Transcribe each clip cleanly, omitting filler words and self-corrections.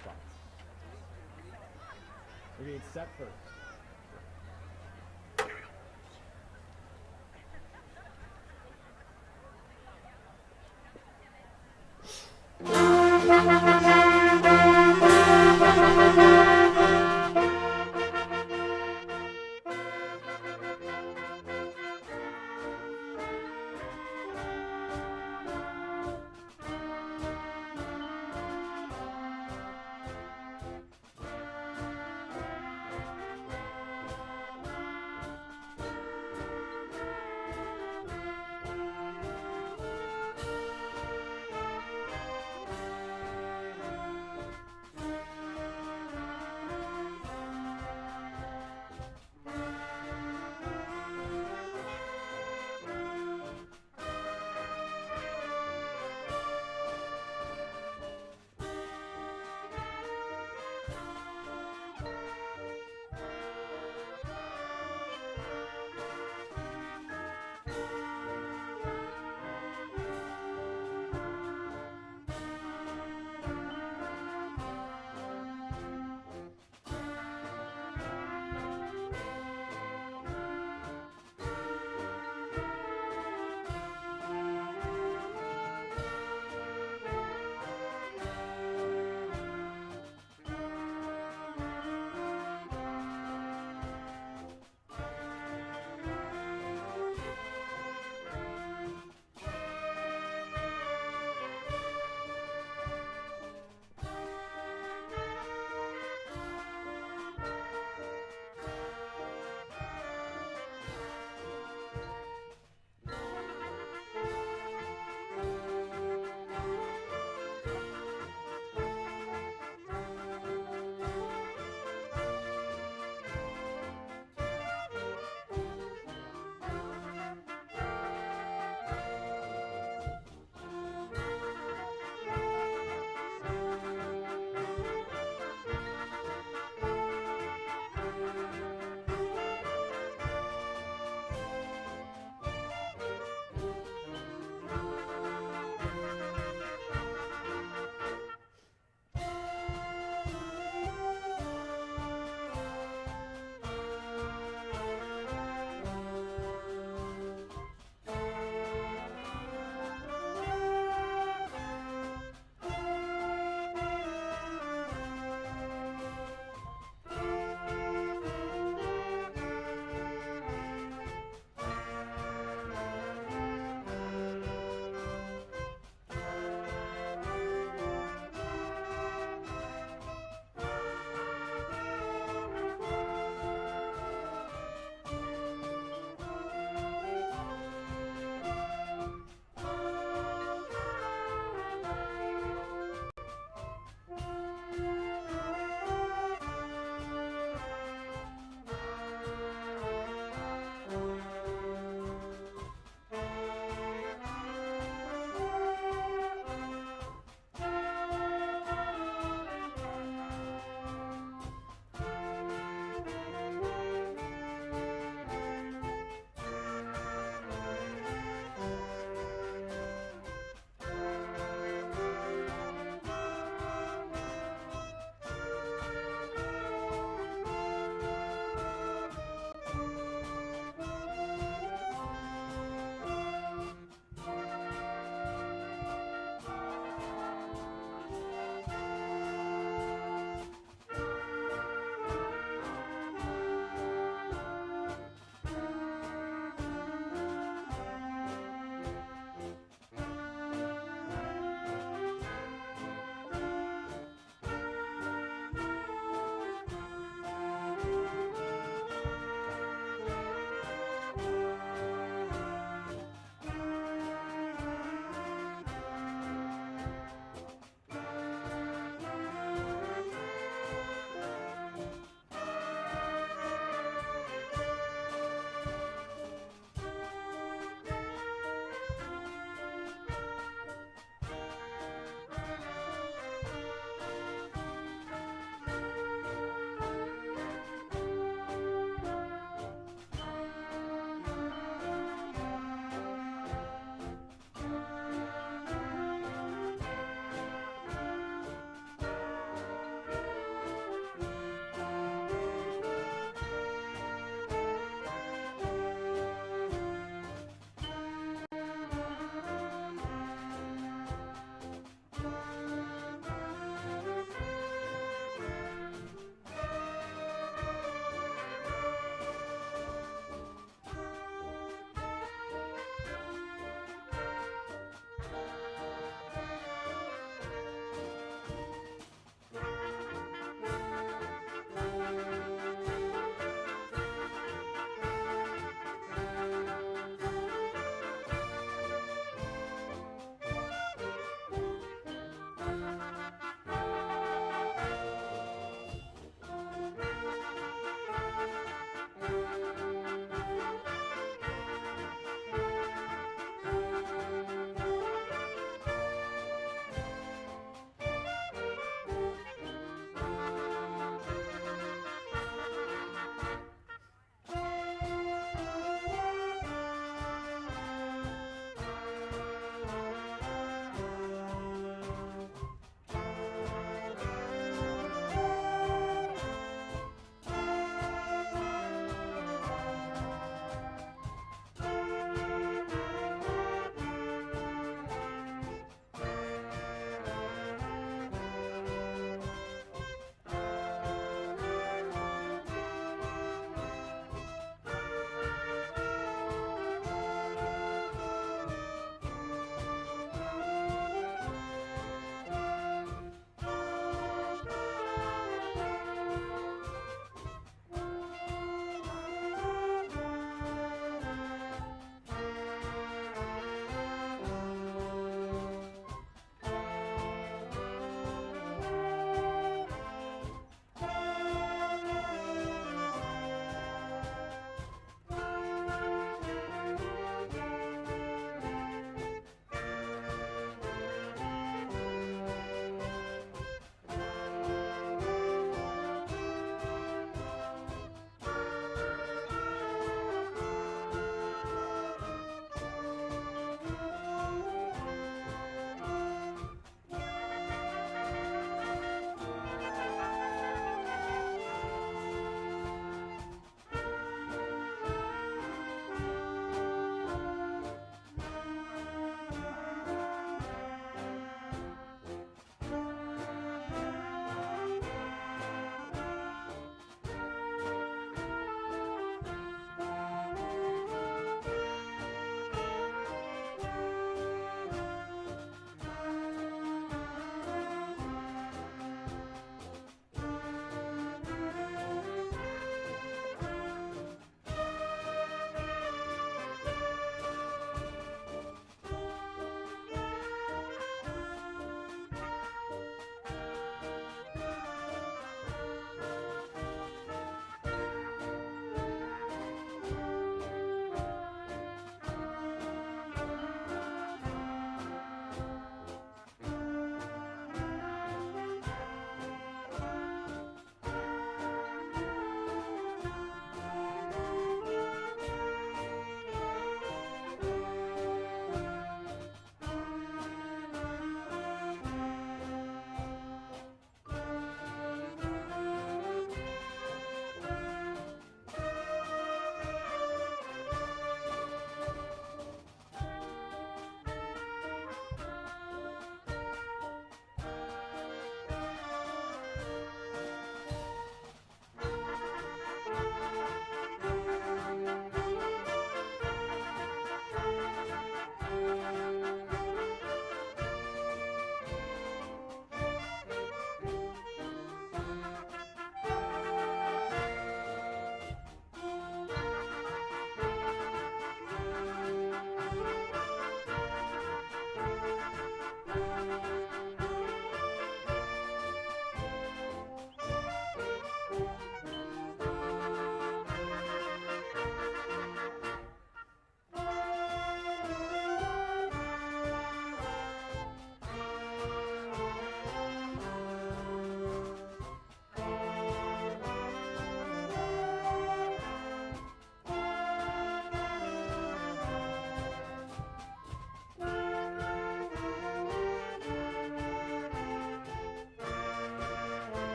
spots. We're getting set first.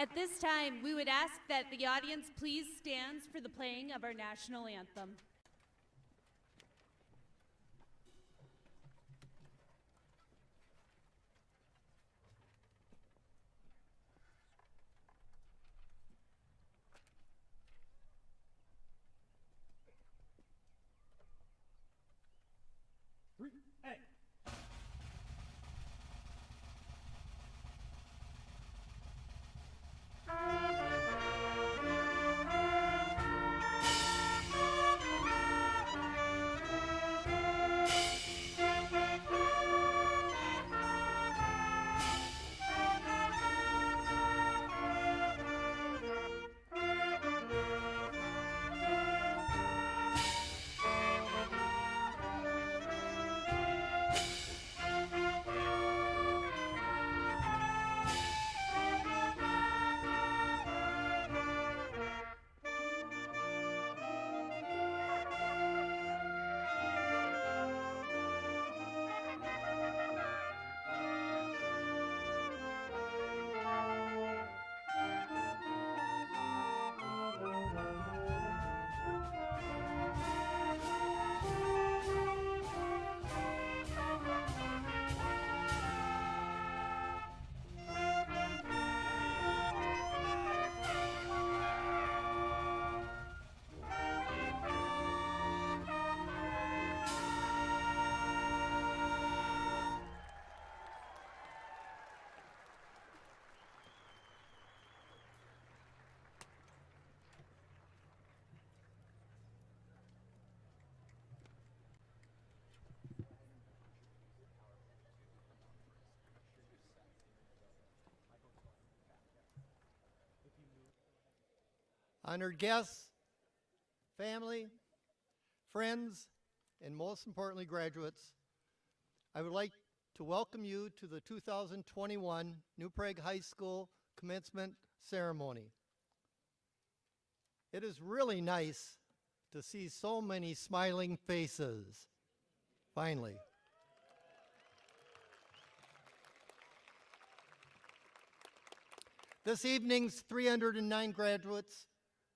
At this time, we would ask that the audience please stand for the playing of our national anthem. Honored guests, family, friends, and most importantly, graduates, I would like to welcome you to the 2021 New Prague High School commencement ceremony. It is really nice to see so many smiling faces, finally. This evening's 309 graduates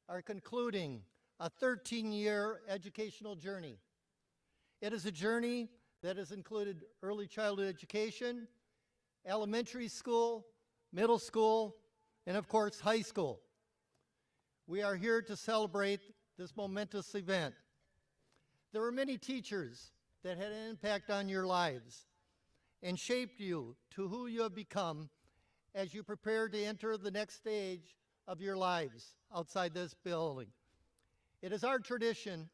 are concluding a 13-year educational journey. It is a journey that has included early childhood education, elementary school, middle school, and of course, high school. We are here to celebrate this momentous event. There were many teachers that had an impact on your lives and shaped you to who you have become as you prepare to enter the next stage of your lives outside this building. It is our tradition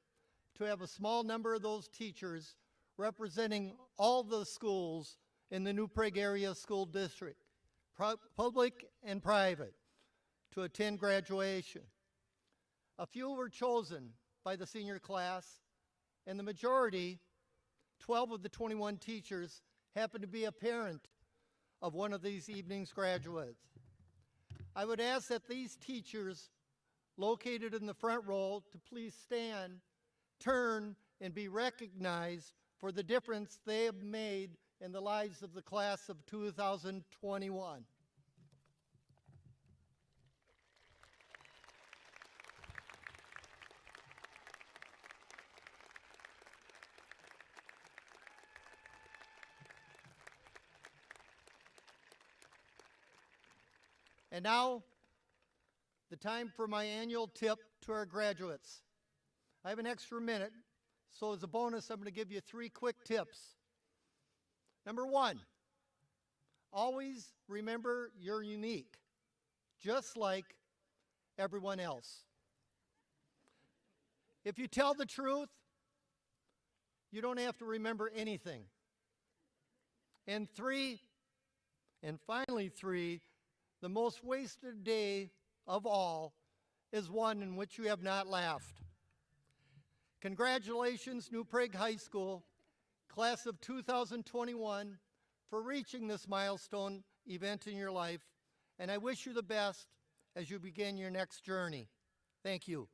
to have a small number of those teachers representing all the schools in the New Prague Area School District, public and private, to attend graduation. A few were chosen by the senior class, and the majority, 12 of the 21 teachers, happened to be a parent of one of these evening's graduates. I would ask that these teachers located in the front row to please stand, turn, and be recognized for the difference they have made in the lives of the class of 2021. And now, the time for my annual tip to our graduates. I have an extra minute, so as a bonus, I'm going to give you 3 quick tips. Number 1, always remember you're unique, just like everyone else. If you tell the truth, you don't have to remember anything. And finally 3, the most wasted day of all is one in which you have not laughed. Congratulations, New Prague High School, class of 2021, for reaching this milestone event in your life, and I wish you the best as you begin your next journey. Thank you.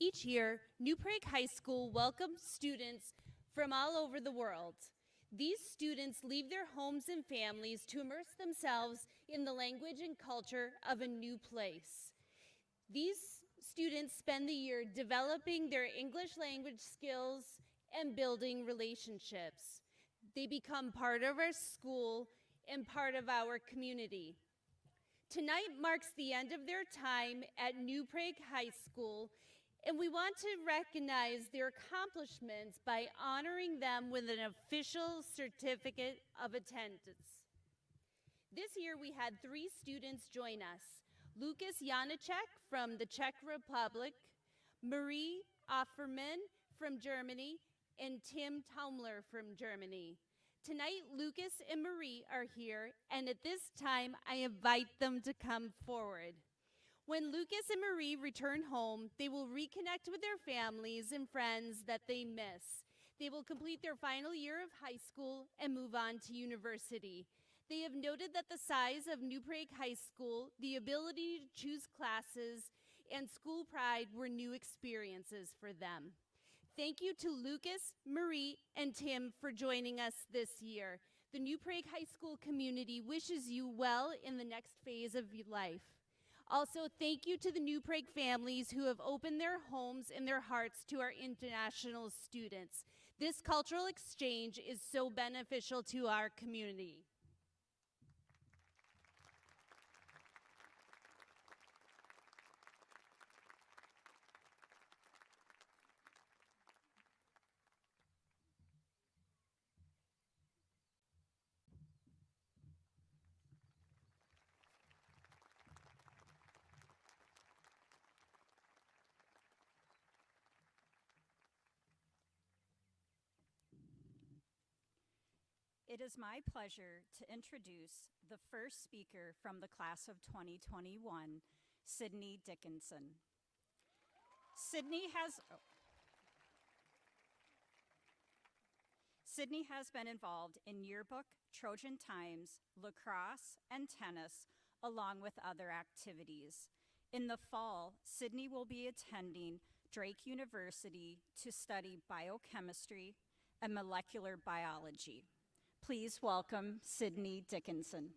Each year, New Prague High School welcomes students from all over the world. These students leave their homes and families to immerse themselves in the language and culture of a new place. These students spend the year developing their English language skills and building relationships. They become part of our school and part of our community. Tonight marks the end of their time at New Prague High School, and we want to recognize their accomplishments by honoring them with an official certificate of attendance. This year we had 3 students join us: Lukas Janacek from the Czech Republic, Marie Offerman from Germany, and Tim Taumler from Germany. Tonight, Lucas and Marie are here, and at this time, I invite them to come forward. When Lucas and Marie return home, they will reconnect with their families and friends that they miss. They will complete their final year of high school and move on to university. They have noted that the size of New Prague High School, the ability to choose classes, and school pride were new experiences for them. Thank you to Lucas, Marie, and Tim for joining us this year. The New Prague High School community wishes you well in the next phase of your life. Also, thank you to the New Prague families who have opened their homes and their hearts to our international students. This cultural exchange is so beneficial to our community. It is my pleasure to introduce the first speaker from the class of 2021, Sydney Dickinson. Sydney has been involved in yearbook, Trojan Times, lacrosse, and tennis, along with other activities. In the fall, Sydney will be attending Drake University to study biochemistry and molecular biology. Please welcome Sydney Dickinson.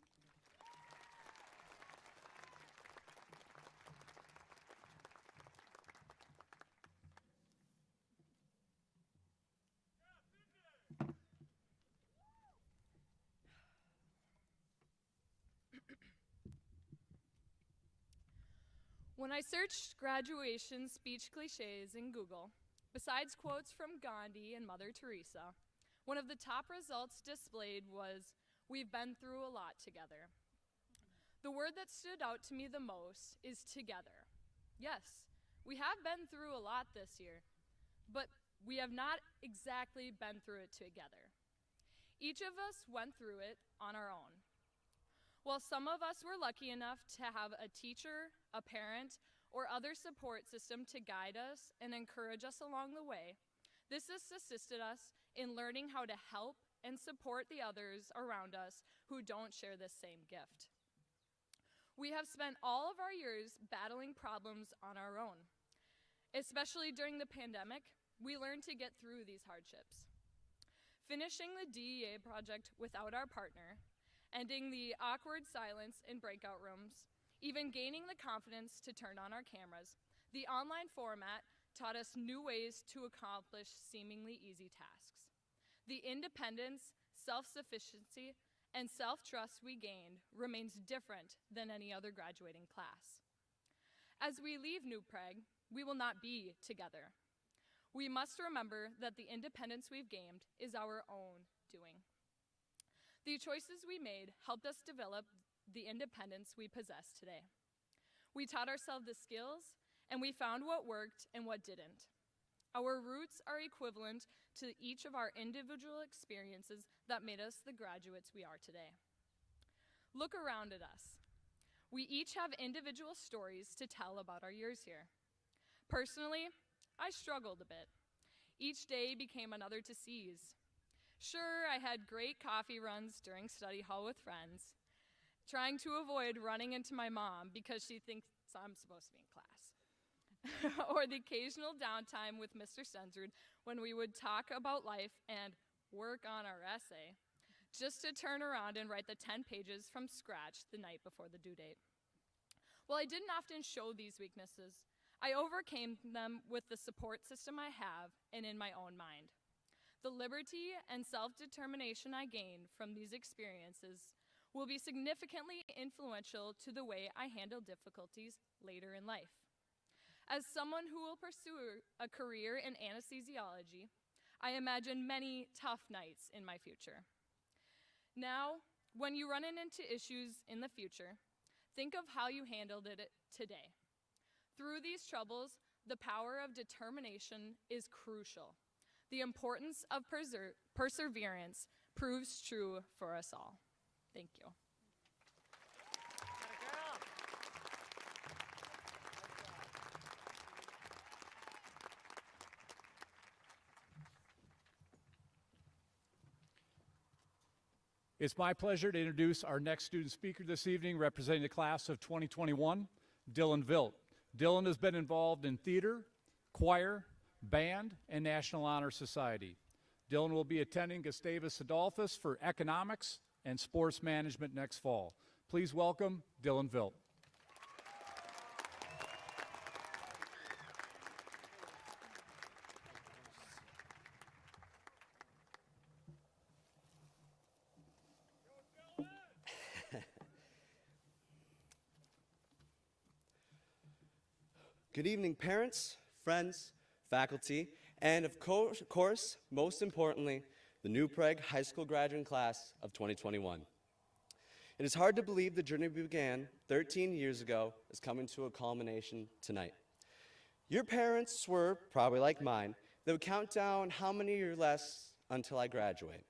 When I searched graduation speech cliches in Google, besides quotes from Gandhi and Mother Teresa, one of the top results displayed was, "We've been through a lot together." The word that stood out to me the most is together. Yes, we have been through a lot this year, but we have not exactly been through it together. Each of us went through it on our own. While some of us were lucky enough to have a teacher, a parent, or other support system to guide us and encourage us along the way, this has assisted us in learning how to help and support the others around us who don't share this same gift. We have spent all of our years battling problems on our own. Especially during the pandemic, we learned to get through these hardships. Finishing the DEA project without our partner, ending the awkward silence in breakout rooms, even gaining the confidence to turn on our cameras, the online format taught us new ways to accomplish seemingly easy tasks. The independence, self-sufficiency, and self-trust we gained remains different than any other graduating class. As we leave New Prague, we will not be together. We must remember that the independence we've gained is our own doing. The choices we made helped us develop the independence we possess today. We taught ourselves the skills, and we found what worked and what didn't. Our roots are equivalent to each of our individual experiences that made us the graduates we are today. Look around at us. We each have individual stories to tell about our years here. Personally, I struggled a bit. Each day became another to seize. Sure, I had great coffee runs during study hall with friends, trying to avoid running into my mom because she thinks I'm supposed to be in class. Or the occasional downtime with Mr. Stensrud when we would talk about life and work on our essay, just to turn around and write the 10 pages from scratch the night before the due date. While I didn't often show these weaknesses, I overcame them with the support system I have and in my own mind. The liberty and self-determination I gained from these experiences will be significantly influential to the way I handle difficulties later in life. As someone who will pursue a career in anesthesiology, I imagine many tough nights in my future. Now, when you run into issues in the future, think of how you handled it today. Through these troubles, the power of determination is crucial. The importance of perseverance proves true for us all. Thank you. It's my pleasure to introduce our next student speaker this evening, representing the class of 2021, Dylan Vilt. Dylan has been involved in theater, choir, band, and National Honor Society. Dylan will be attending Gustavus Adolphus for economics and sports management next fall. Please welcome Dylan Vilt. Good evening, parents, friends, faculty, and of course, most importantly, the New Prague High School graduating class of 2021. It is hard to believe the journey we began 13 years ago is coming to a culmination tonight. Your parents were probably like mine. They would count down how many years less until I graduate.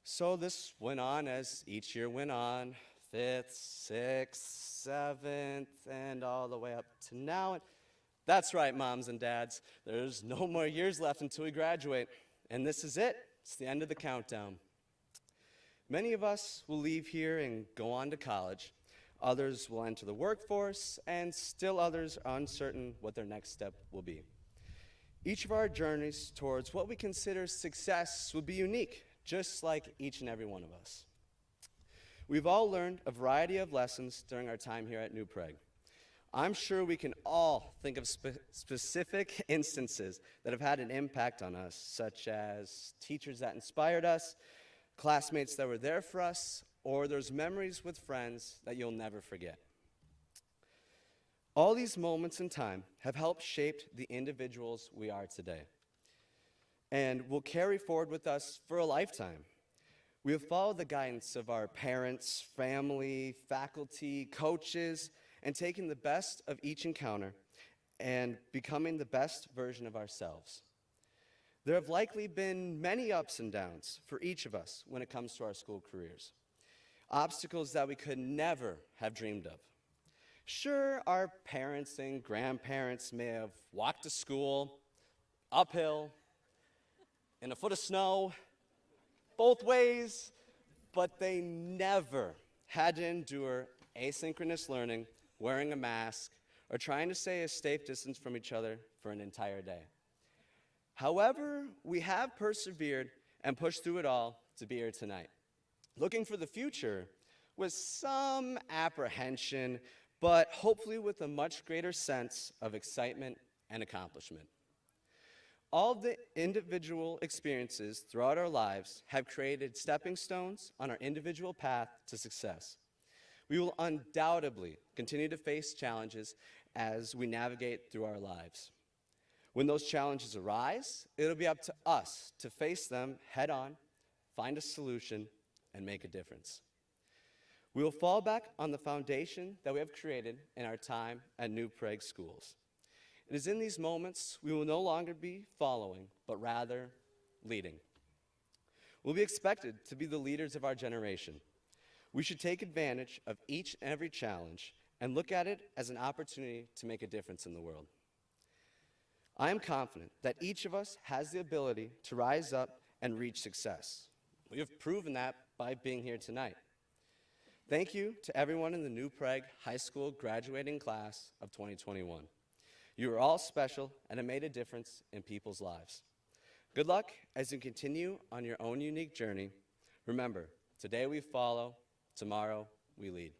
So this went on as each year went on, 5th, 6th, 7th, and all the way up to now. That's right, moms and dads. There's no more years left until we graduate. And this is it. It's the end of the countdown. Many of us will leave here and go on to college. Others will enter the workforce, and still others are uncertain what their next step will be. Each of our journeys towards what we consider success will be unique, just like each and every one of us. We've all learned a variety of lessons during our time here at New Prague. I'm sure we can all think of specific instances that have had an impact on us, such as teachers that inspired us, classmates that were there for us, or those memories with friends that you'll never forget. All these moments in time have helped shape the individuals we are today, and will carry forward with us for a lifetime. We have followed the guidance of our parents, family, faculty, coaches, and taking the best of each encounter and becoming the best version of ourselves. There have likely been many ups and downs for each of us when it comes to our school careers, obstacles that we could never have dreamed of. Sure, our parents and grandparents may have walked to school uphill, in a foot of snow, both ways, but they never had to endure asynchronous learning, wearing a mask, or trying to stay a safe distance from each other for an entire day. However, we have persevered and pushed through it all to be here tonight, looking for the future with some apprehension, but hopefully with a much greater sense of excitement and accomplishment. All the individual experiences throughout our lives have created stepping stones on our individual path to success. We will undoubtedly continue to face challenges as we navigate through our lives. When those challenges arise, it'll be up to us to face them head on, find a solution, and make a difference. We will fall back on the foundation that we have created in our time at New Prague schools. It is in these moments we will no longer be following, but rather leading. We'll be expected to be the leaders of our generation. We should take advantage of each and every challenge and look at it as an opportunity to make a difference in the world. I am confident that each of us has the ability to rise up and reach success. We have proven that by being here tonight. Thank you to everyone in the New Prague High School graduating class of 2021. You are all special and have made a difference in people's lives. Good luck as you continue on your own unique journey. Remember, today we follow, tomorrow we lead.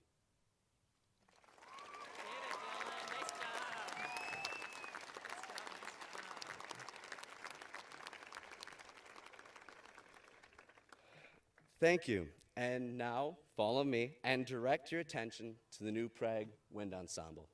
Thank you. And now, follow me and direct your attention to the new Prague Wind Ensemble.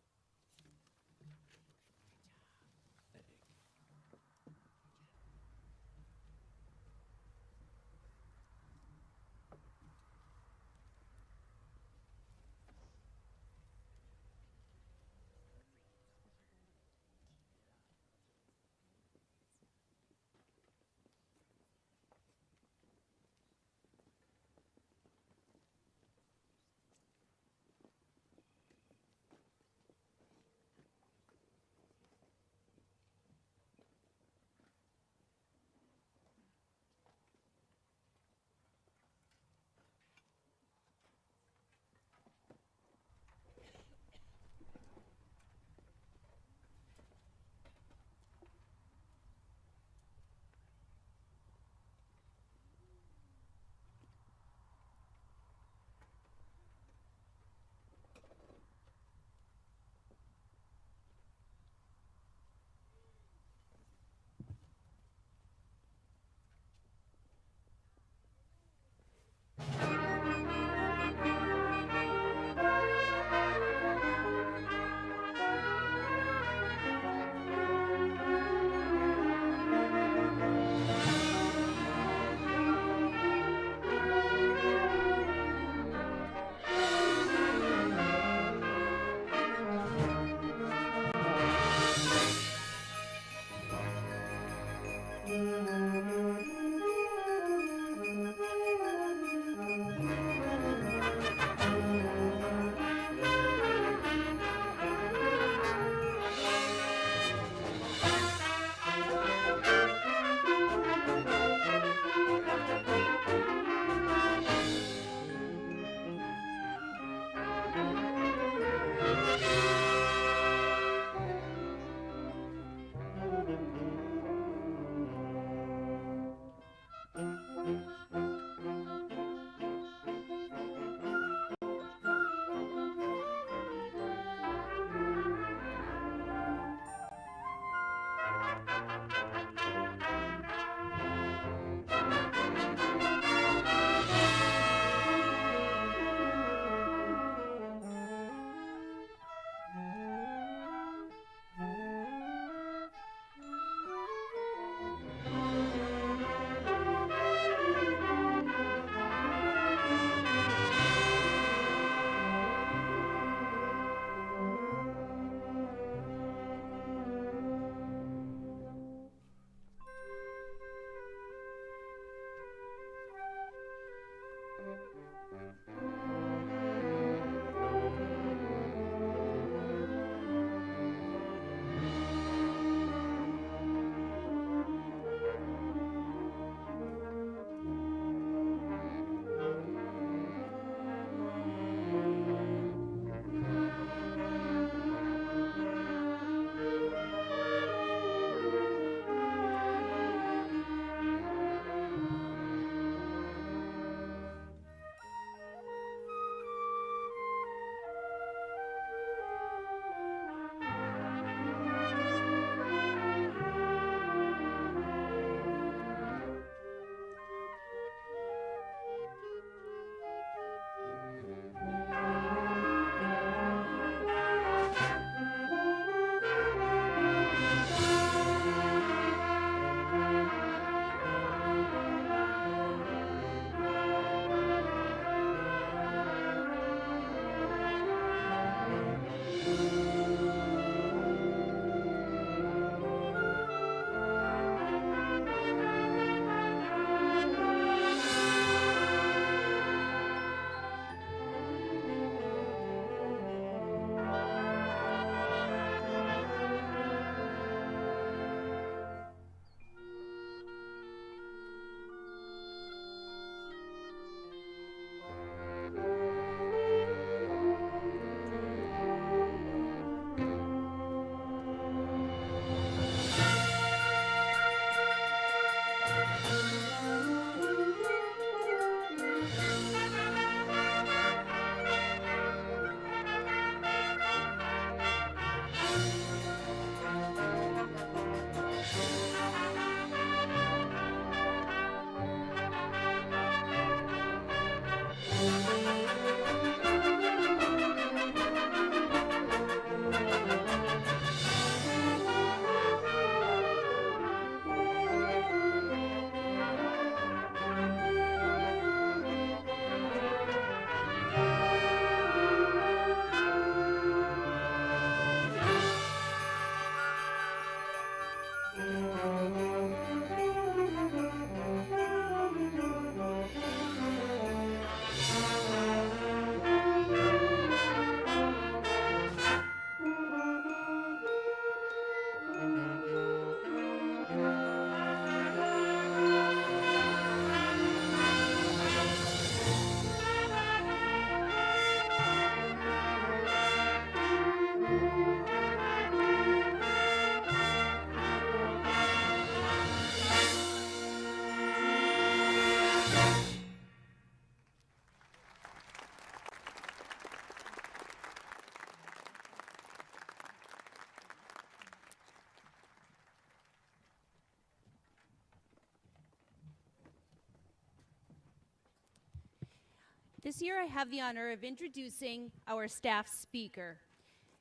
This year I have the honor of introducing our staff speaker.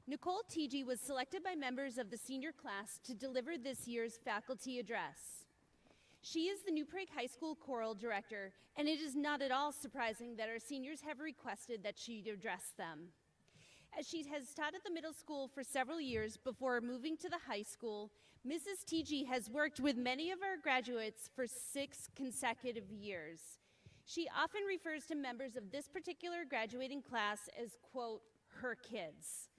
Nicole Teege was selected by members of the senior class to deliver this year's faculty address. She is the New Prague High School choral director, and it is not at all surprising that our seniors have requested that she address them. As she has taught at the middle school for several years before moving to the high school, Mrs. Teege has worked with many of our graduates for 6 consecutive years. She often refers to members of this particular graduating class as, quote, her kids.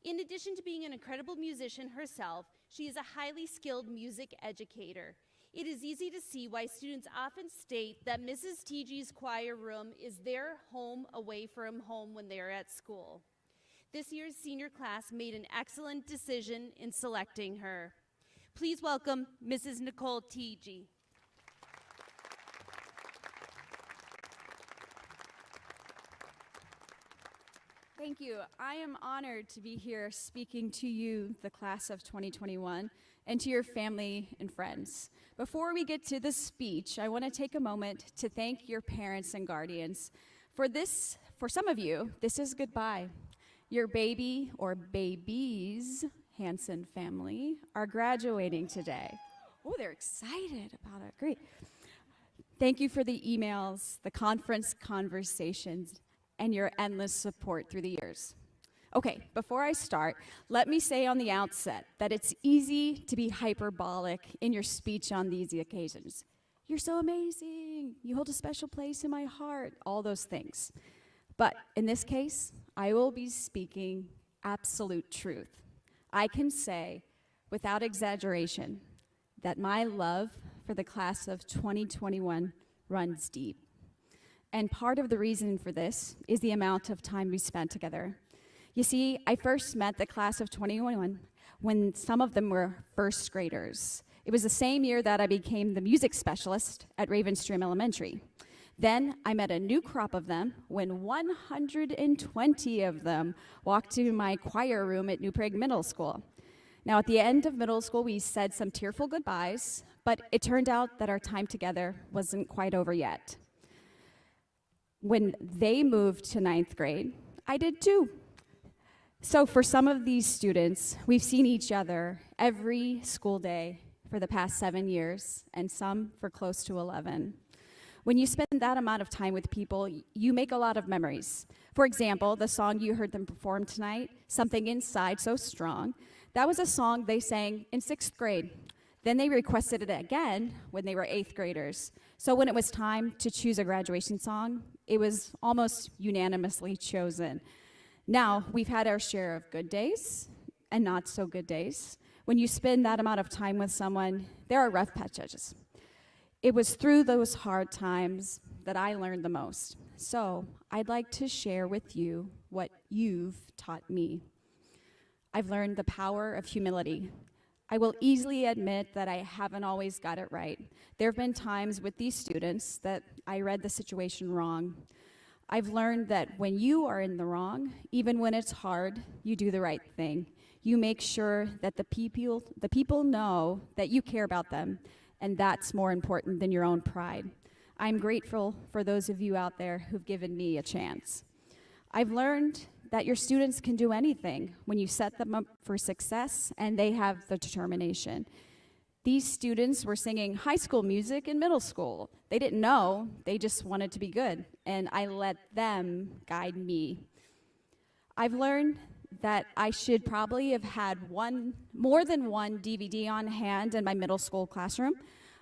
In addition to being an incredible musician herself, she is a highly skilled music educator. It is easy to see why students often state that Mrs. Teege's choir room is their home away from home when they are at school. This year's senior class made an excellent decision in selecting her. Please welcome Mrs. Nicole Teege. Thank you. I am honored to be here speaking to you, the class of 2021, and to your family and friends. Before we get to the speech, I want to take a moment to thank your parents and guardians. For some of you, this is goodbye. Your baby or babies, Hansen family, are graduating today. Oh, they're excited about it. Great. Thank you for the emails, the conference conversations, and your endless support through the years. Okay, before I start, let me say on the outset that it's easy to be hyperbolic in your speech on these occasions. You're so amazing, you hold a special place in my heart, all those things. But in this case, I will be speaking absolute truth. I can say, without exaggeration, that my love for the class of 2021 runs deep. And part of the reason for this is the amount of time we spent together. You see, I first met the class of 2021 when some of them were first graders. It was the same year that I became the music specialist at Ravenstream Elementary. Then I met a new crop of them when 120 of them walked to my choir room at New Prague Middle School. Now, at the end of middle school, we said some tearful goodbyes, but it turned out that our time together wasn't quite over yet. When they moved to 9th grade, I did too. So for some of these students, we've seen each other every school day for the past 7 years, and some for close to 11. When you spend that amount of time with people, you make a lot of memories. For example, the song you heard them perform tonight, Something Inside So Strong, that was a song they sang in 6th grade. Then they requested it again when they were 8th graders. So when it was time to choose a graduation song, it was almost unanimously chosen. Now, we've had our share of good days and not so good days. When you spend that amount of time with someone, there are rough patches. It was through those hard times that I learned the most. So I'd like to share with you what you've taught me. I've learned the power of humility. I will easily admit that I haven't always got it right. There have been times with these students that I read the situation wrong. I've learned that when you are in the wrong, even when it's hard, you do the right thing. You make sure that the people know that you care about them, and that's more important than your own pride. I'm grateful for those of you out there who've given me a chance. I've learned that your students can do anything when you set them up for success and they have the determination. These students were singing high school music in middle school. They didn't know, they just wanted to be good, and I let them guide me. I've learned that I should probably have had more than one DVD on hand in my middle school classroom.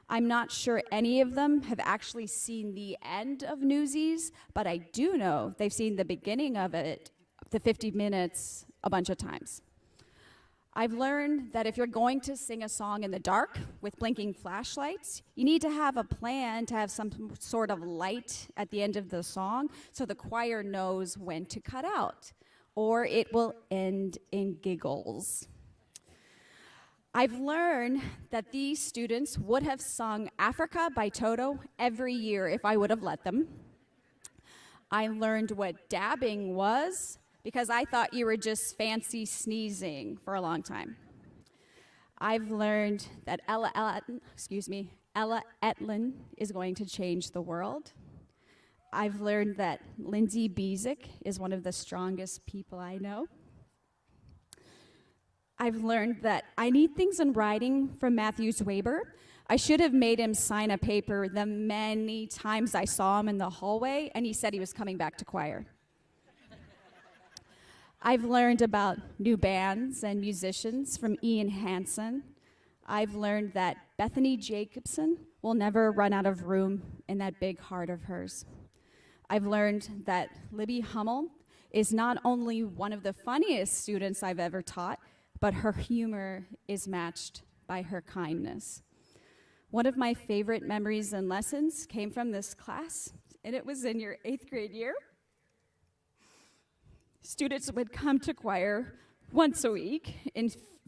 I'm not sure any of them have actually seen the end of Newsies, but I do know they've seen the beginning of it, the 50 minutes, a bunch of times. I've learned that if you're going to sing a song in the dark with blinking flashlights, you need to have a plan to have some sort of light at the end of the song so the choir knows when to cut out, or it will end in giggles. I've learned that these students would have sung Africa by Toto every year if I would have let them. I learned what dabbing was because I thought you were just fancy sneezing for a long time. I've learned that Ella Etlin is going to change the world. I've learned that Lindsay Bezick is one of the strongest people I know. I've learned that I need things in writing from Matthews Weber. I should have made him sign a paper the many times I saw him in the hallway, and he said he was coming back to choir. I've learned about new bands and musicians from Ian Hansen. I've learned that Bethany Jacobson will never run out of room in that big heart of hers. I've learned that Libby Hummel is not only one of the funniest students I've ever taught, but her humor is matched by her kindness. One of my favorite memories and lessons came from this class, and it was in your 8th grade year. Students would come to choir once a week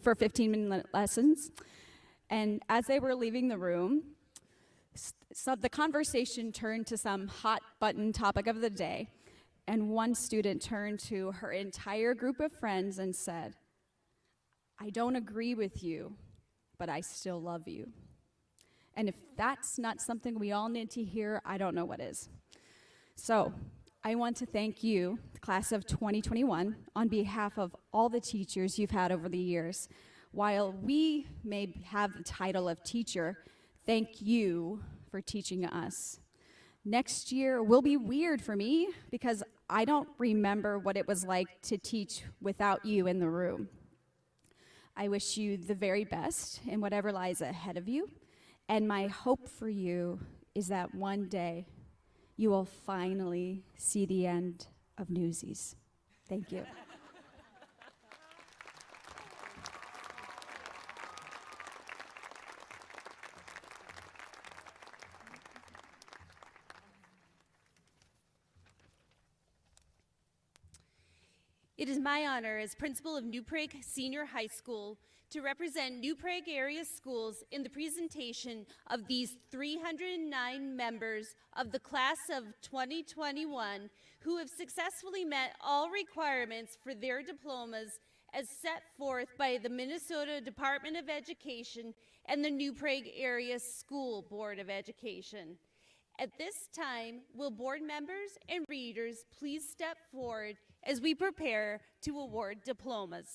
for 15-minute lessons, and as they were leaving the room, so the conversation turned to some hot-button topic of the day, and one student turned to her entire group of friends and said, "I don't agree with you, but I still love you." And if that's not something we all need to hear, I don't know what is. So I want to thank you, the class of 2021, on behalf of all the teachers you've had over the years. While we may have the title of teacher, thank you for teaching us. Next year will be weird for me because I don't remember what it was like to teach without you in the room. I wish you the very best in whatever lies ahead of you, and my hope for you is that one day you will finally see the end of Newsies. Thank you. It is my honor as principal of New Prague Senior High School to represent New Prague area schools in the presentation of these 309 members of the class of 2021 who have successfully met all requirements for their diplomas as set forth by the Minnesota Department of Education and the New Prague Area School Board of Education. At this time, will board members and readers please step forward as we prepare to award diplomas.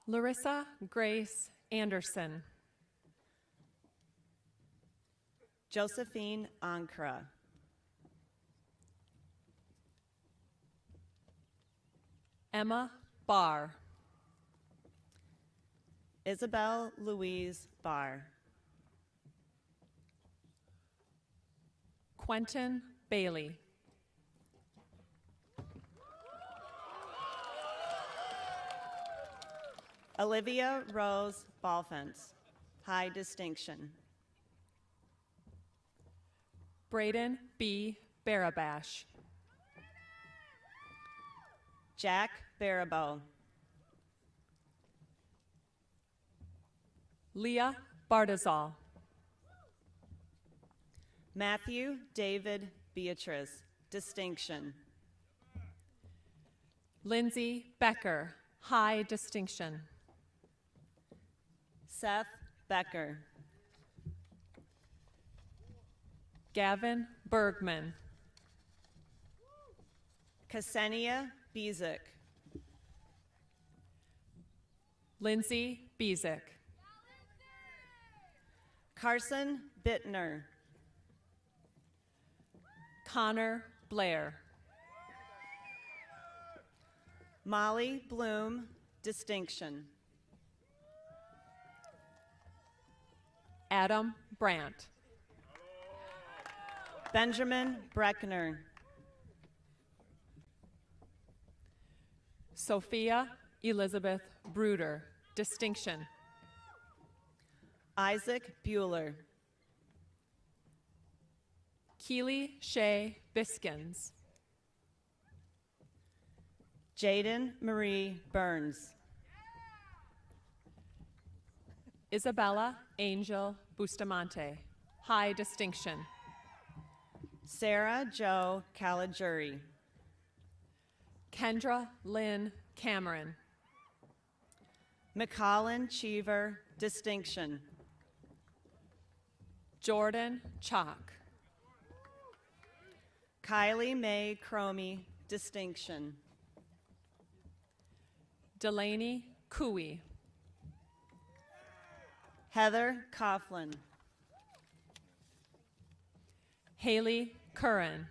Larissa Grace Anderson. Josephine Ankara. Emma Barr. Isabel Louise Barr. Quentin Bailey. Olivia Rose Balfant, high distinction. Braden B. Barabash. Jack Barabo. Leah Bardazal. Matthew David Beatrice, distinction. Lindsay Becker, high distinction. Seth Becker. Gavin Bergman. Ksenia Bezick. Lindsay Bezick. Carson Bittner. Connor Blair. Molly Bloom, distinction. Adam Brandt. Benjamin Breckner. Sophia Elizabeth Bruder, distinction. Isaac Bueller. Keely Shea Biskins. Jaden Marie Burns. Isabella Angel Bustamante, high distinction. Sarah Jo Caligiuri. Kendra Lynn Cameron. McCollin Cheever, distinction. Jordan Chalk. Kylie Mae Cromie, distinction. Delaney Cooey. Heather Coughlin. Haley Curran.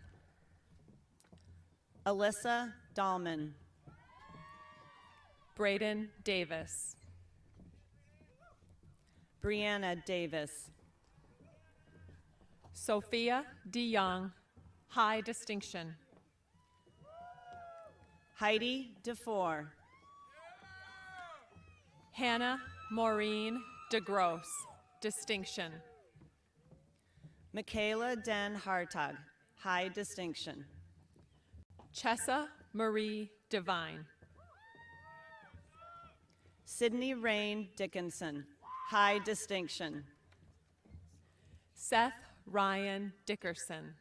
Alyssa Dahlman. Braden Davis. Brianna Davis. Sophia DeYoung, high distinction. Heidi DeFore. Hannah Maureen DeGrosse, distinction. Michaela Den Hartog, high distinction. Chessa Marie Devine. Sydney Rain Dickinson, high distinction. Seth Ryan Dickerson.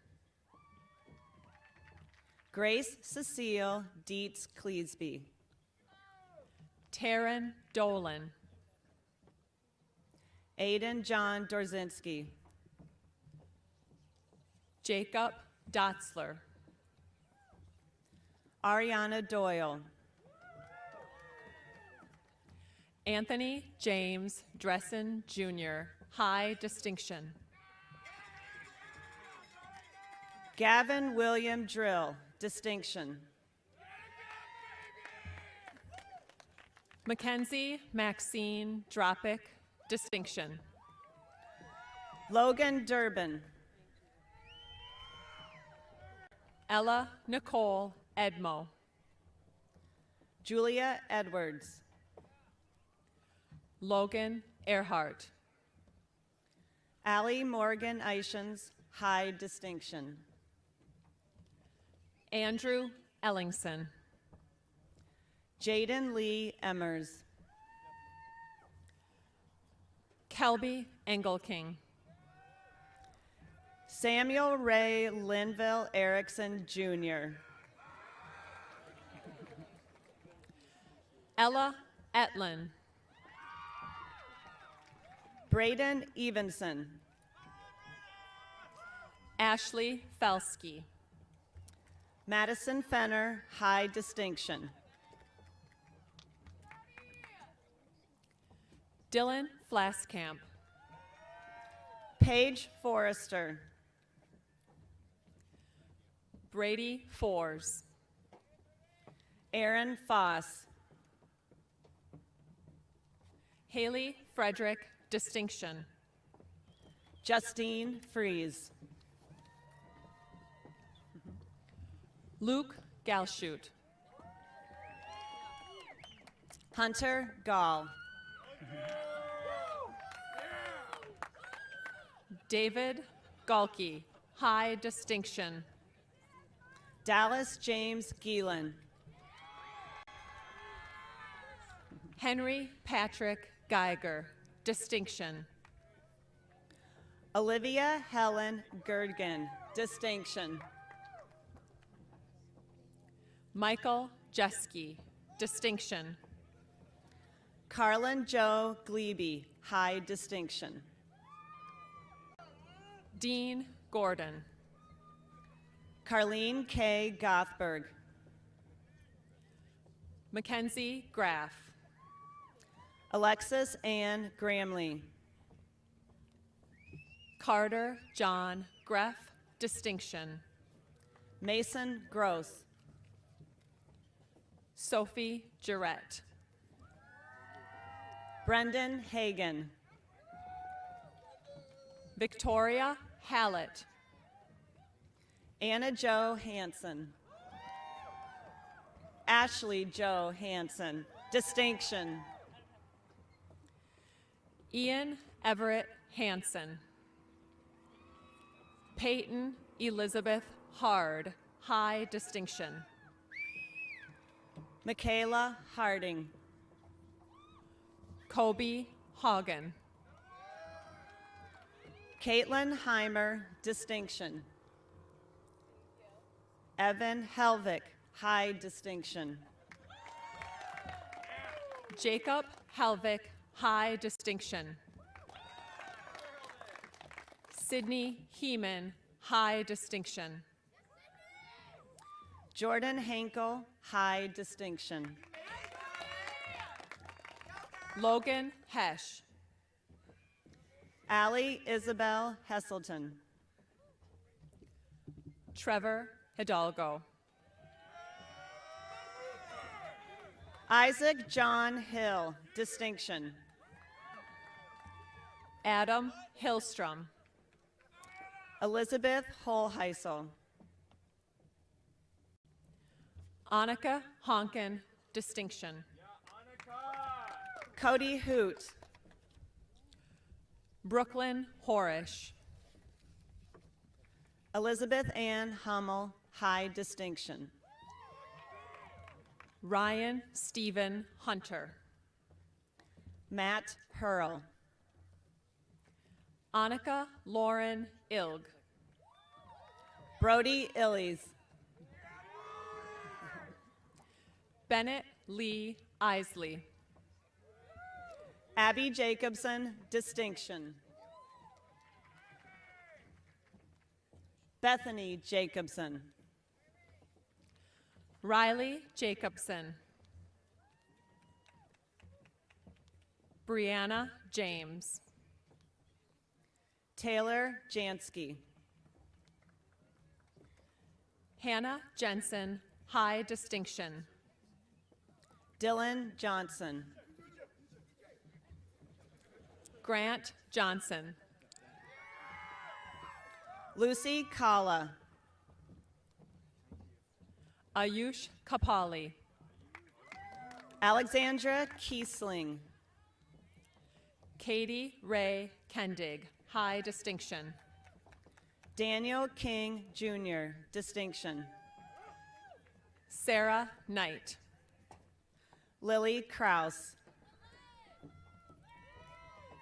Grace Cecile Dietz Cleesby. Taryn Dolan. Aiden John Dorzinski. Jacob Dotzler. Ariana Doyle. Anthony James Dressen Jr., high distinction. Gavin William Drill, distinction. Mackenzie Maxine Dropic, distinction. Logan Durbin. Ella Nicole Edmo. Julia Edwards. Logan Earhart. Allie Morgan Ishans, high distinction. Andrew Ellingson. Jaden Lee Emmers. Kelby Engelking. Samuel Ray Linville Erickson Jr. Ella Etlin. Braden Evenson. Ashley Felsky. Madison Fenner, high distinction. Dylan Flaskamp. Paige Forrester. Brady Fours. Aaron Foss. Haley Frederick Distinction. Justine Fries. Luke Galshut. Hunter Gall. David Galkey, high distinction. Dallas James Geelan. Henry Patrick Geiger, distinction. Olivia Helen Gerdgen, distinction. Michael Jeske, distinction. Carlin Joe Glebe, high distinction. Dean Gordon. Carlene K. Gothberg. Mackenzie Graff. Alexis Ann Gramley. Carter John Greff, distinction. Mason Gross. Sophie Jarrett. Brendan Hagan. Victoria Hallett. Anna Jo Hansen. Ashley Jo Hansen, distinction. Ian Everett Hansen. Peyton Elizabeth Hard, high distinction. Michaela Harding. Kobe Hagen. Caitlin Heimer, distinction. Evan Helvik, high distinction. Jacob Helvik, high distinction. Sydney Heeman, high distinction. Jordan Henkel, high distinction. Logan Hesh. Allie Isabel Hesselton. Trevor Hidalgo. Isaac John Hill, distinction. Adam Hillstrom. Elizabeth Holheisel. Annika Honken, distinction. Cody Hoot. Brooklyn Horish. Elizabeth Ann Hummel, high distinction. Ryan Stephen Hunter. Matt Hurl. Annika Lauren Ilg. Brody Illies. Bennett Lee Isley. Abby Jacobson, distinction. Bethany Jacobson. Riley Jacobson. Brianna James. Taylor Jansky. Hannah Jensen, high distinction. Dylan Johnson. Grant Johnson. Lucy Kala. Ayush Kapali. Alexandra Kiesling. Katie Ray Kendig, high distinction. Daniel King Jr., distinction. Sarah Knight. Lily Kraus.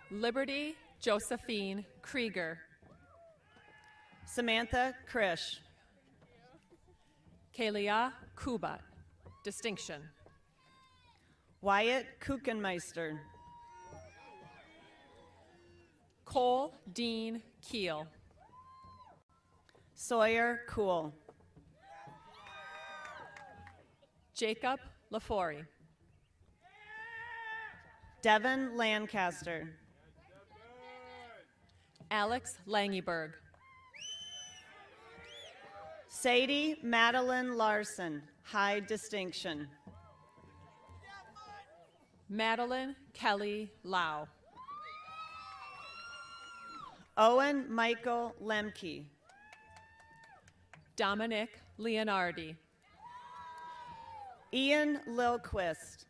Liberty Josephine Krieger. Samantha Krish. Kalia Kubat, distinction. Wyatt Kuchenmeister. Cole Dean Keel. Sawyer Cool. Jacob LaFori. Devin Lancaster. Alex Langeberg. Sadie Madeline Larson, high distinction. Madeline Kelly Lau. Owen Michael Lemke. Dominic Leonardi. Ian Lilquist.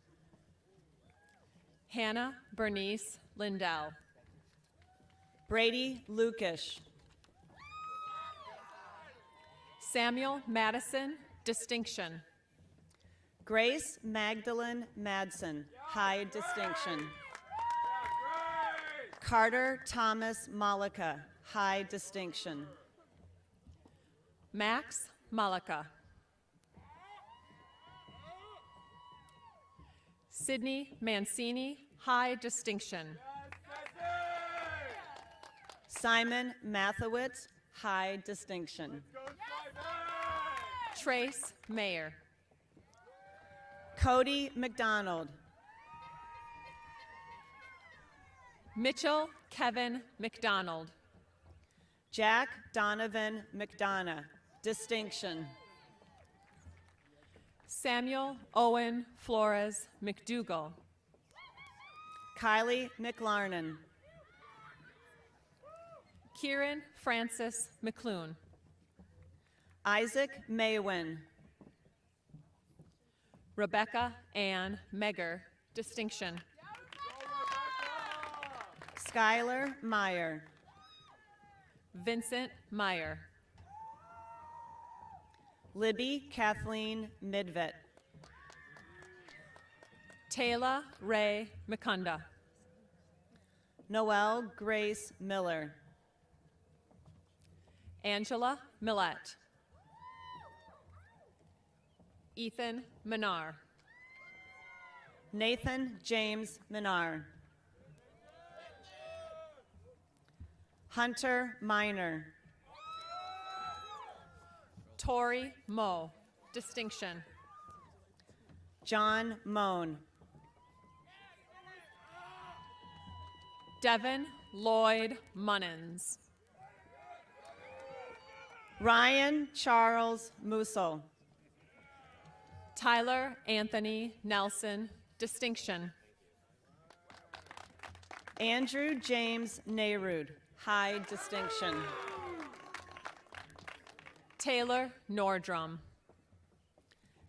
Hannah Bernice Lindell. Brady Lukish. Samuel Madison, distinction. Grace Magdalene Madsen, high distinction. Carter Thomas Malika, high distinction. Max Malika. Sydney Mancini, high distinction. Simon Mathowitz, high distinction. Trace Mayer. Cody McDonald. Mitchell Kevin McDonald. Jack Donovan McDonough, distinction. Samuel Owen Flores McDougall. Kylie McLarnon. Kieran Francis McClune. Isaac Maywin. Rebecca Ann Megger, distinction. Skylar Meyer. Vincent Meyer. Libby Kathleen Midvet. Taylor Ray McCunda. Noelle Grace Miller. Angela Millette. Ethan Minar. Nathan James Minar. Hunter Miner. Tori Moe, distinction. John Moan. Devin Lloyd Munnins. Ryan Charles Musso. Tyler Anthony Nelson, distinction. Andrew James Nayrud, high distinction. Taylor Nordrum.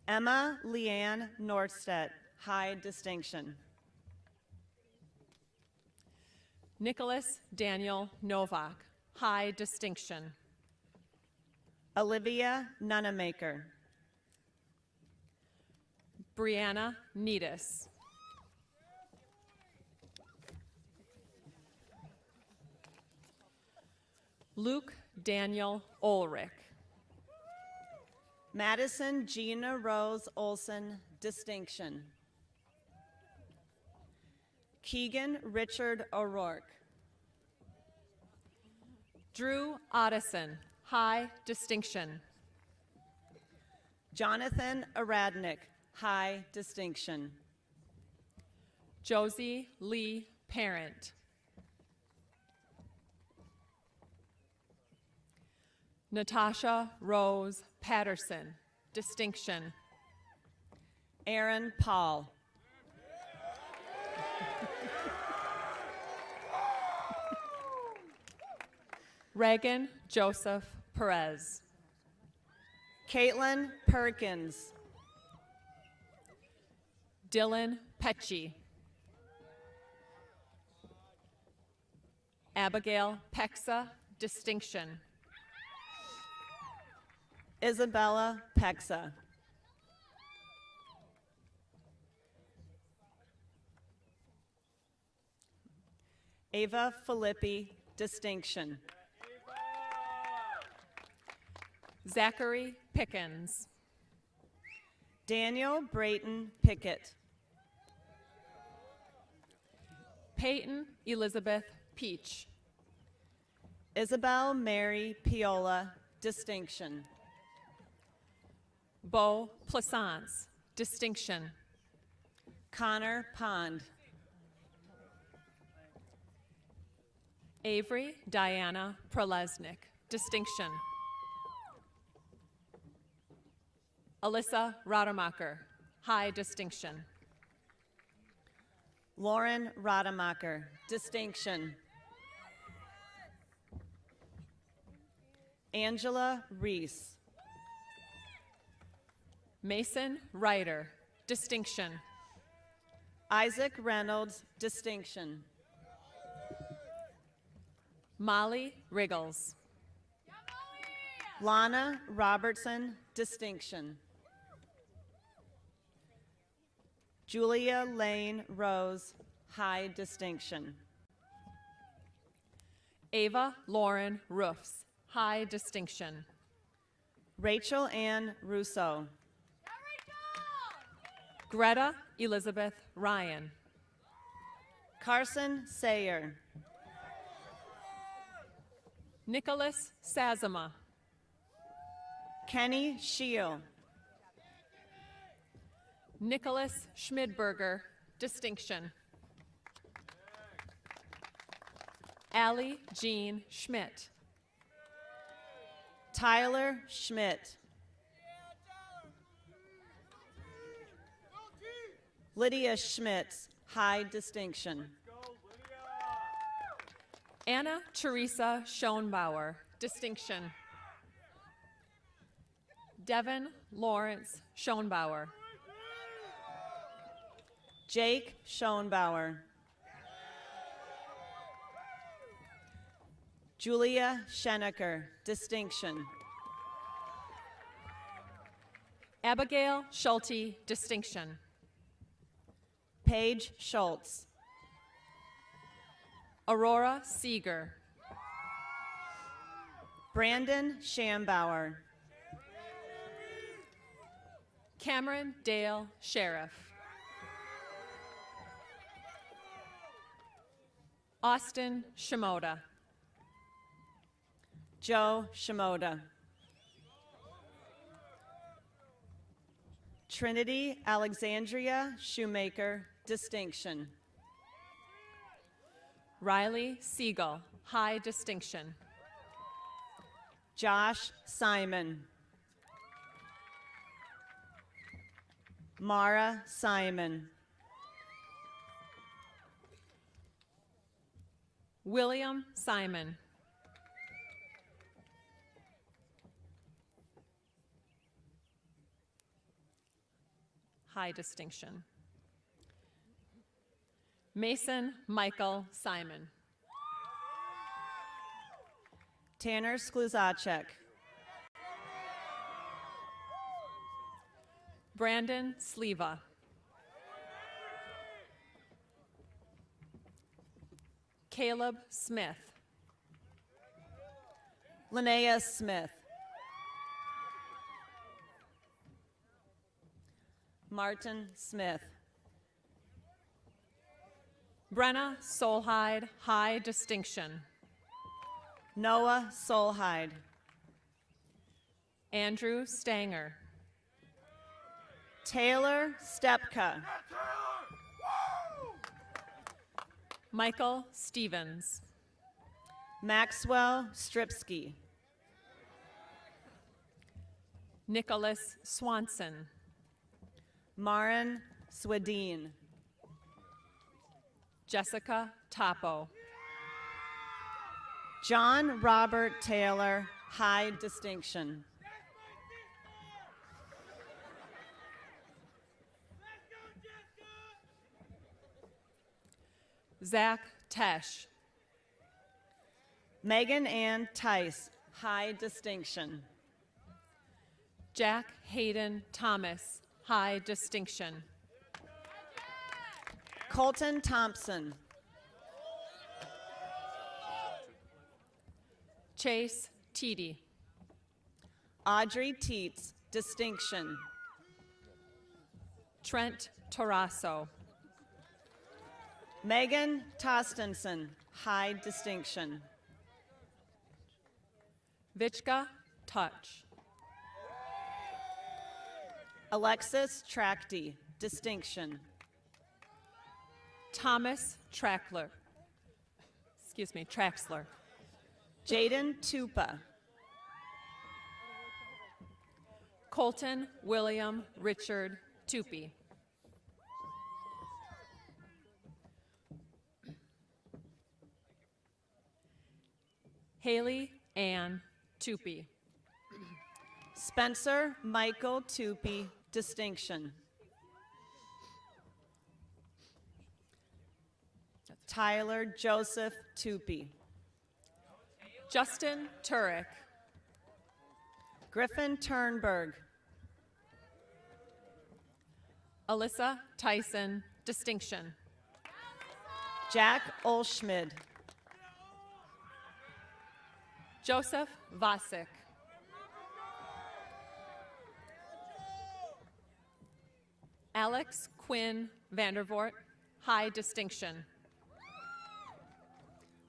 Emma Leanne Nordstedt, high distinction. Nicholas Daniel Novak, high distinction. Olivia Nunamaker. Brianna Needus. Luke Daniel Ulrich. Madison Gina Rose Olson, distinction. Keegan Richard O'Rourke. Drew Otteson, high distinction. Jonathan Aradnik, high distinction. Josie Lee Parent. Natasha Rose Patterson, distinction. Aaron Paul. Reagan Joseph Perez. Caitlin Perkins. Dylan Pecci. Abigail Pexa, distinction. Isabella Pexa. Ava Filippi, distinction. Zachary Pickens. Daniel Brayton Pickett. Peyton Elizabeth Peach. Isabel Mary Piola, distinction. Beau Plaisance, distinction. Connor Pond. Avery Diana Prolesnik, distinction. Alyssa Rademacher, high distinction. Lauren Rademacher, distinction. Angela Reese. Mason Ryder, distinction. Isaac Reynolds, distinction. Molly Riggles. Lana Robertson, distinction. Julia Lane Rose, high distinction. Ava Lauren Roofs, high distinction. Rachel Ann Russo. Greta Elizabeth Ryan. Carson Sayer. Nicholas Sazama. Kenny Scheel. Nicholas Schmidberger, distinction. Allie Jean Schmidt. Tyler Schmidt. Lydia Schmitz, high distinction. Anna Teresa Schoenbauer, distinction. Devin Lawrence Schoenbauer. Jake Schoenbauer. Julia Schenecker, distinction. Abigail Schulte, distinction. Paige Schultz. Aurora Seeger. Brandon Schambauer. Cameron Dale Sheriff. Austin Shimoda. Joe Shimoda. Trinity Alexandria Shoemaker, distinction. Riley Siegel, high distinction. Josh Simon. Mara Simon. William Simon. High distinction. Mason Michael Simon. Tanner Skluzacek. Brandon Sleva. Caleb Smith. Linnea Smith. Martin Smith. Brenna Solhide, high distinction. Noah Solhide. Andrew Stanger. Taylor Stepka. Michael Stevens. Maxwell Stripsky. Nicholas Swanson. Marin Swedeen. Jessica Topo. John Robert Taylor, high distinction. Zach Tesh. Megan Ann Tice, high distinction. Jack Hayden Thomas, high distinction. Colton Thompson. Chase Teedy. Audrey Teets, distinction. Trent Torasso. Megan Tostenson, high distinction. Vichka Touch. Alexis Tracty, distinction. Thomas Traxler. Traxler. Jaden Tupa. Colton William Richard Tupy. Haley Ann Tupy. Spencer Michael Tupy, distinction. Tyler Joseph Tupy. Justin Turek. Griffin Turnberg. Alyssa Tyson, distinction. Jack Olschmid. Joseph Vasek. Alex Quinn Vandervoort, high distinction.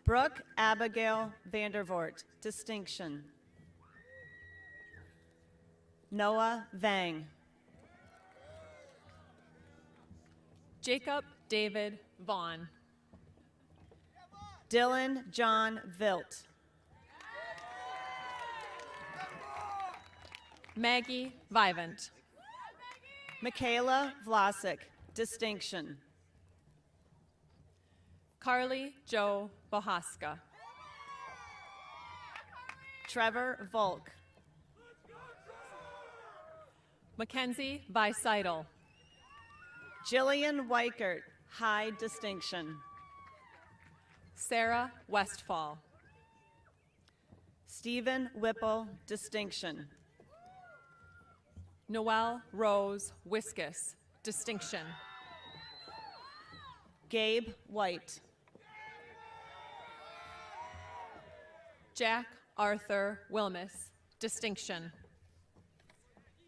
Brooke Abigail Vandervoort, distinction. Noah Vang. Jacob David Vaughn. Dylan John Vilt. Maggie Vivant. Michaela Vlasic, distinction. Carly Joe Bohaska. Trevor Volk. Mackenzie Bicidal. Jillian Weichert, high distinction. Sarah Westfall. Stephen Whipple, distinction. Noelle Rose Wiskus, distinction. Gabe White. Jack Arthur Wilmus, distinction.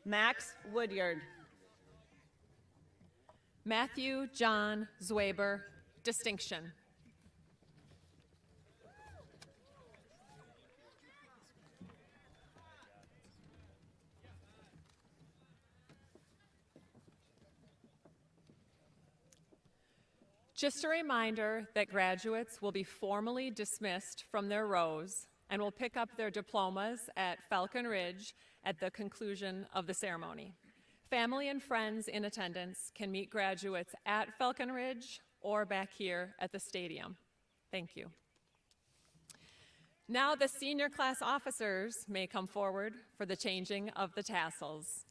Max Woodyard. Matthew John Zwaber, distinction. Just a reminder that graduates will be formally dismissed from their rows and will pick up their diplomas at Falcon Ridge at the conclusion of the ceremony. Family and friends in attendance can meet graduates at Falcon Ridge or back here at the stadium. Thank you. Now the senior class officers may come forward for the changing of the tassels.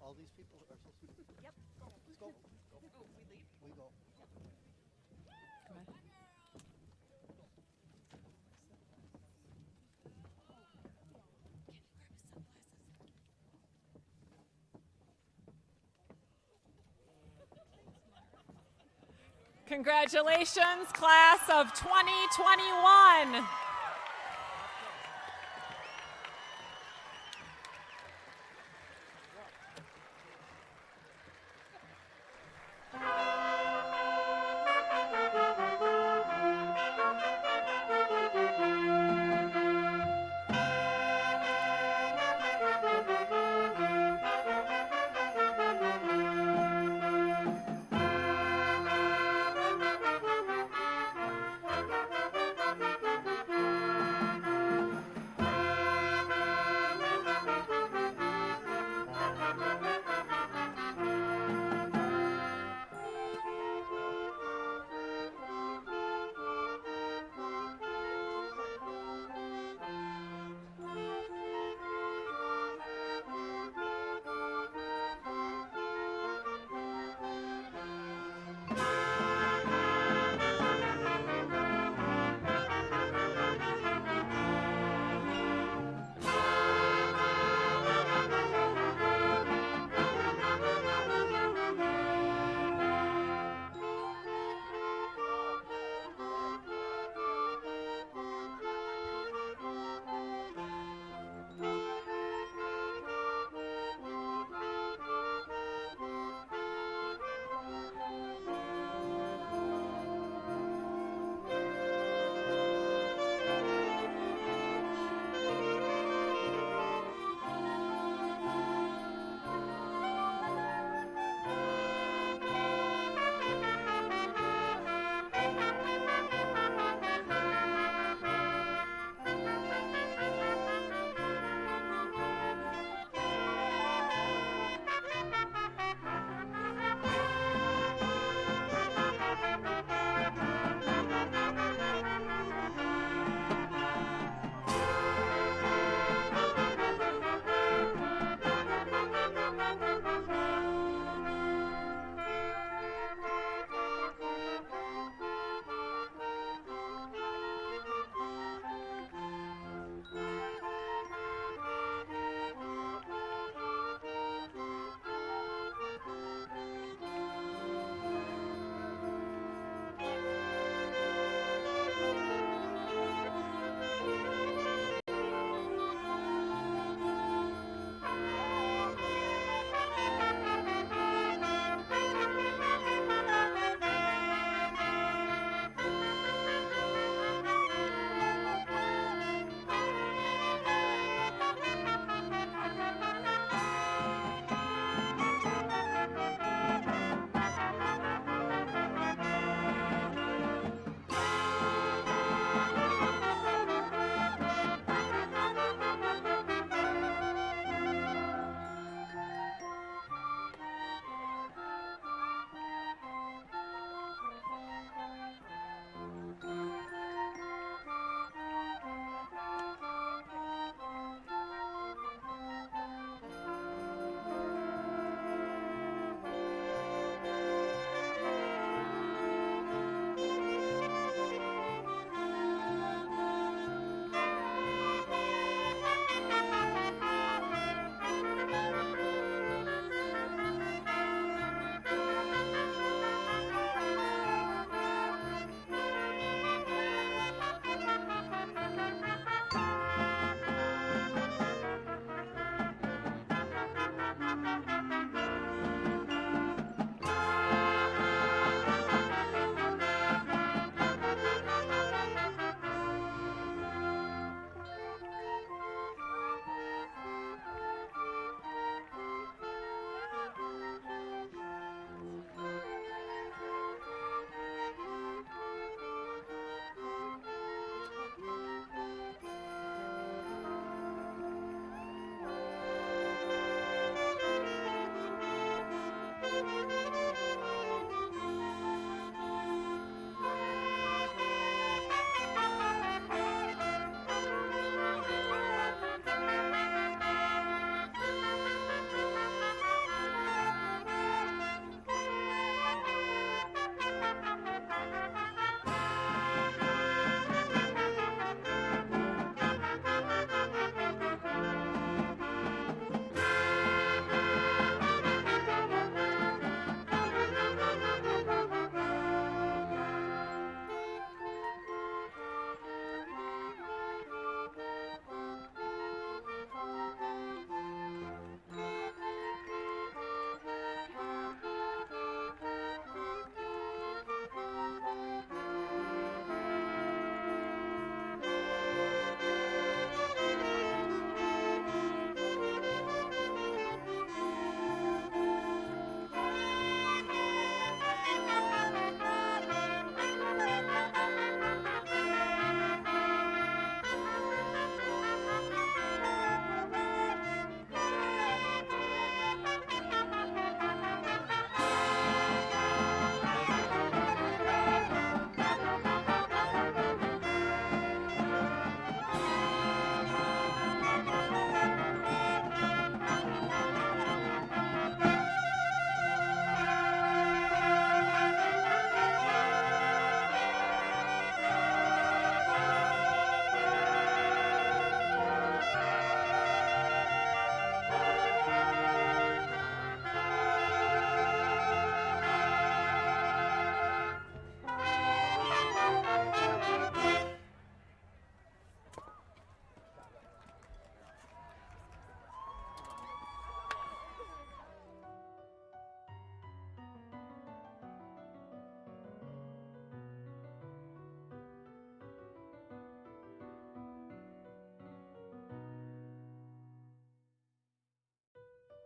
All these people are supposed to. Yep. Let's go. Go. Oh, we leave? We go. Go ahead. Congratulations, class of 2021.